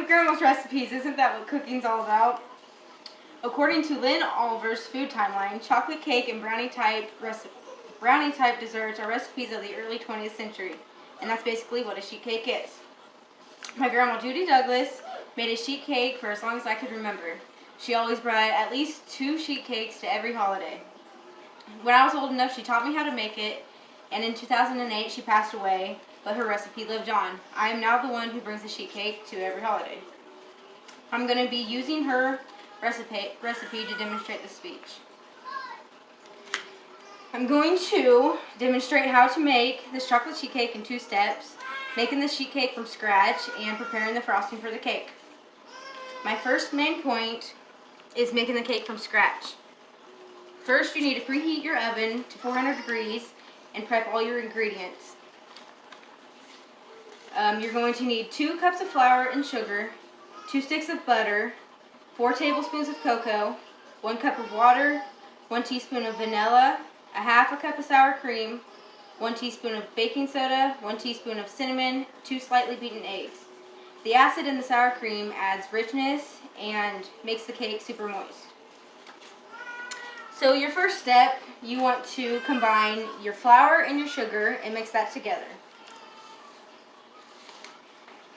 with Grandma's recipes. Isn't that what cooking's all about? According to Lynn Oliver's Food Timeline, chocolate cake and brownie-type desserts are recipes of the early 20th century. And that's basically what a sheet cake is. My grandma Judy Douglas made a sheet cake for as long as I could remember. She always brought at least 2 sheet cakes to every holiday. When I was old enough, she taught me how to make it, and in 2008 she passed away, but her recipe lived on. I am now the one who brings the sheet cake to every holiday. I'm going to be using her recipe to demonstrate the speech. I'm going to demonstrate how to make this chocolate sheet cake in 2 steps, making the sheet cake from scratch and preparing the frosting for the cake. My first main point is making the cake from scratch. First, you need to preheat your oven to 400 degrees and prep all your ingredients. You're going to need 2 cups of flour and sugar, 2 sticks of butter, 4 tablespoons of cocoa, 1 cup of water, 1 teaspoon of vanilla, a half a cup of sour cream, 1 teaspoon of baking soda, 1 teaspoon of cinnamon, 2 slightly beaten eggs. The acid in the sour cream adds richness and makes the cake super moist. So your first step, you want to combine your flour and your sugar and mix that together.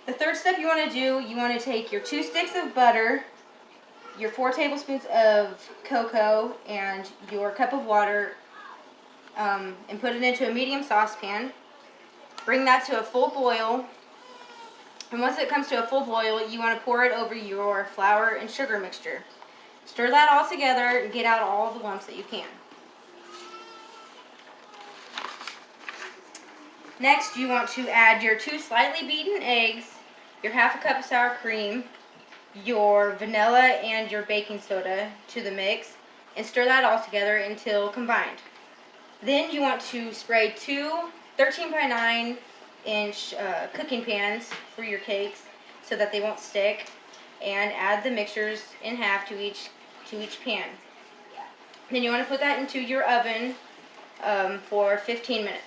The third step you want to do, you want to take your 2 sticks of butter, your 4 tablespoons of cocoa, and your cup of water, and put it into a medium saucepan. Bring that to a full boil. And once it comes to a full boil, you want to pour it over your flour and sugar mixture. Stir that all together and get out all the lumps that you can. Next, you want to add your 2 slightly beaten eggs, your half a cup of sour cream, your vanilla and your baking soda to the mix, and stir that all together until combined. Then you want to spray 2 13 by 9 inch cooking pans for your cakes so that they won't stick, and add the mixtures in half to each pan. Then you want to put that into your oven for 15 minutes.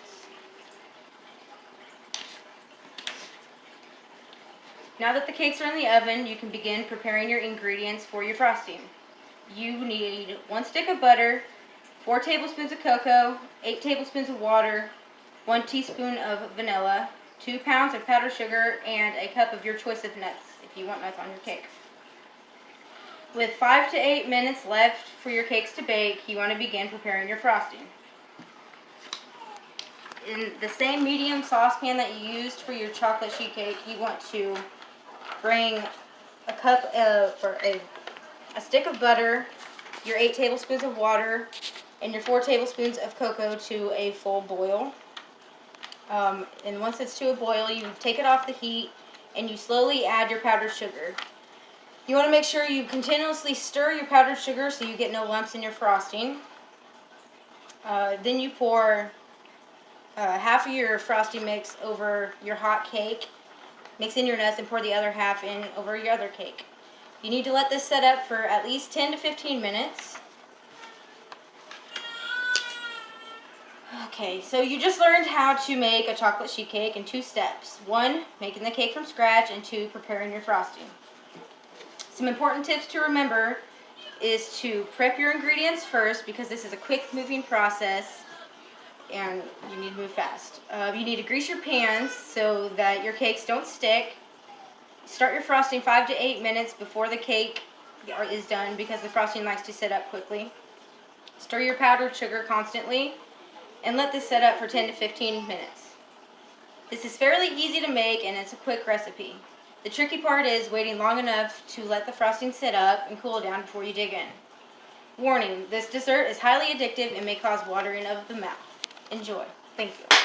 Now that the cakes are in the oven, you can begin preparing your ingredients for your frosting. You need 1 stick of butter, 4 tablespoons of cocoa, 8 tablespoons of water, 1 teaspoon of vanilla, 2 pounds of powdered sugar, and a cup of your choice of nuts if you want nuts on your cake. With 5 to 8 minutes left for your cakes to bake, you want to begin preparing your frosting. In the same medium saucepan that you used for your chocolate sheet cake, you want to bring a stick of butter, your 8 tablespoons of water, and your 4 tablespoons of cocoa to a full boil. And once it's to a boil, you take it off the heat and you slowly add your powdered sugar. You want to make sure you continuously stir your powdered sugar so you get no lumps in your frosting. Then you pour half of your frosting mix over your hot cake, mix in your nuts, and pour the other half in over your other cake. You need to let this set up for at least 10 to 15 minutes. Okay, so you just learned how to make a chocolate sheet cake in 2 steps. 1, making the cake from scratch, and 2, preparing your frosting. Some important tips to remember is to prep your ingredients first, because this is a quick moving process and you need to move fast. You need to grease your pans so that your cakes don't stick. Start your frosting 5 to 8 minutes before the cake is done, because the frosting likes to set up quickly. Stir your powdered sugar constantly and let this set up for 10 to 15 minutes. This is fairly easy to make and it's a quick recipe. The tricky part is waiting long enough to let the frosting sit up and cool down before you dig in. Warning, this dessert is highly addictive and may cause watering of the mouth. Enjoy. Thank you.